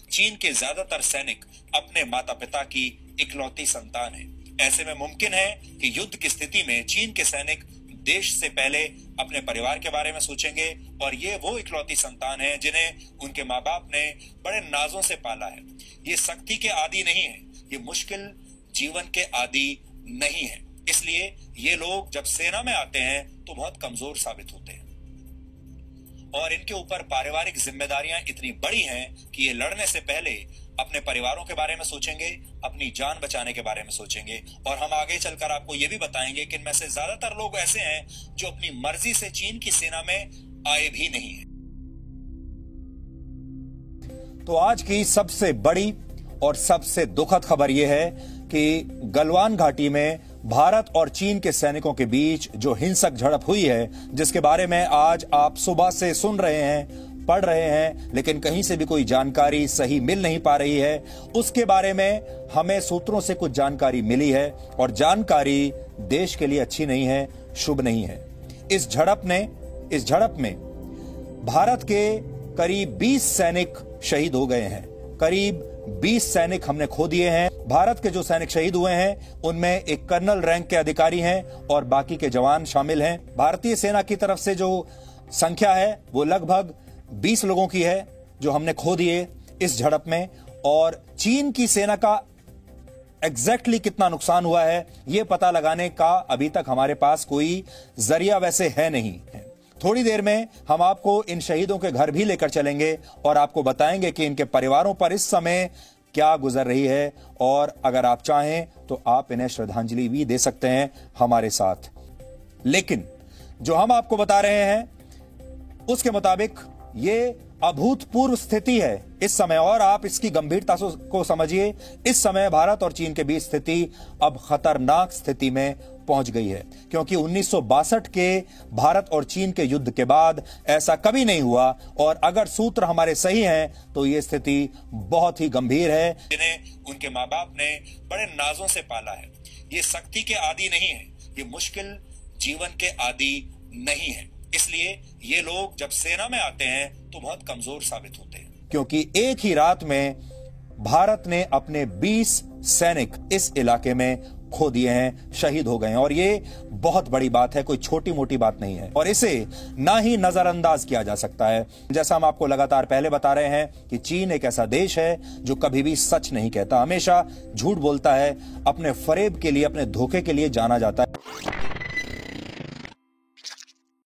चीन के ज्यादातर सैनिक अपने माता पिता की इकलौती संतान हैं। ऐसे में मुमकिन है कि युद्ध की स्थिति में चीन के सैनिक देश से पहले अपने परिवार के बारे में सोचेंगे, और ये वो इकलौती संतान है जिन्हें उनके माँ बाप ने बड़े नाजों से पाला है। ये सख्ती के आदी नहीं है, ये मुश्किल जीवन के आदी नहीं है। इसलिए ये लोग जब सेना में आते हैं तो बहुत कमजोर साबित होते हैं, और इनके ऊपर पारिवारिक जिम्मेदारियां इतनी बड़ी हैं कि ये लड़ने से पहले अपने परिवारों के बारे में सोचेंगे, अपनी जान बचाने के बारे में सोचेंगे। और हम आगे चलकर आपको ये भी बताएंगे कि इनमें से ज्यादातर लोग ऐसे हैं जो अपनी मर्जी से चीन की सेना में आए भी नहीं है। तो आज की सबसे बड़ी और सबसे दुखद खबर यह है कि गलवान घाटी में भारत और चीन के सैनिकों के बीच जो हिंसक झड़प हुई है, जिसके बारे में आज आप सुबह से सुन रहे हैं, पढ़ रहे हैं, लेकिन कहीं से भी कोई जानकारी सही मिल नहीं पा रही है, उसके बारे में हमें सूत्रों से कुछ जानकारी मिली है, और जानकारी देश के लिए अच्छी नहीं है, शुभ नहीं है। इस झड़प में भारत के करीब 20 सैनिक शहीद हो गए हैं। करीब 20 सैनिक हमने खो दिए हैं। भारत के जो सैनिक शहीद हुए हैं उनमें एक कर्नल रैंक के अधिकारी हैं और बाकी के जवान शामिल हैं। भारतीय सेना की तरफ से जो संख्या है वो लगभग 20 लोगों की है जो हमने खो दिए इस झड़प में, और चीन की सेना का एग्जैक्टली कितना नुकसान हुआ है यह पता लगाने का अभी तक हमारे पास कोई जरिया वैसे है नहीं है। थोड़ी देर में हम आपको इन शहीदों के घर भी लेकर चलेंगे और आपको बताएंगे कि इनके परिवारों पर इस समय क्या गुजर रही है, और अगर आप चाहें तो आप इन्हें श्रद्धांजलि भी दे सकते हैं हमारे साथ। लेकिन जो हम आपको बता रहे हैं उसके मुताबिक ये अभूतपूर्व स्थिति है इस समय, और आप इसकी गंभीरता को समझिए। इस समय भारत और चीन के बीच स्थिति अब खतरनाक स्थिति में पहुंच गई है, क्योंकि 1962 के भारत और चीन के युद्ध के बाद ऐसा कभी नहीं हुआ, और अगर सूत्र हमारे सही हैं तो यह स्थिति बहुत ही गंभीर है। जिन्हें उनके माँ बाप ने बड़े नाजों से पाला है, ये सख्ती के आदी नहीं है, ये मुश्किल जीवन के आदी नहीं है। इसलिए ये लोग जब सेना में आते हैं तो बहुत कमजोर साबित होते हैं, क्योंकि एक ही रात में भारत ने अपने 20 सैनिक इस इलाके में खो दिए हैं, शहीद हो गए हैं, और ये बहुत बड़ी बात है, कोई छोटी मोटी बात नहीं है, और इसे ना ही नजरअंदाज किया जा सकता है। जैसा हम आपको लगातार पहले बता रहे हैं कि चीन एक ऐसा देश है जो कभी भी सच नहीं कहता, हमेशा झूठ बोलता है, अपने फरेब के लिए, अपने धोखे के लिए जाना जाता है।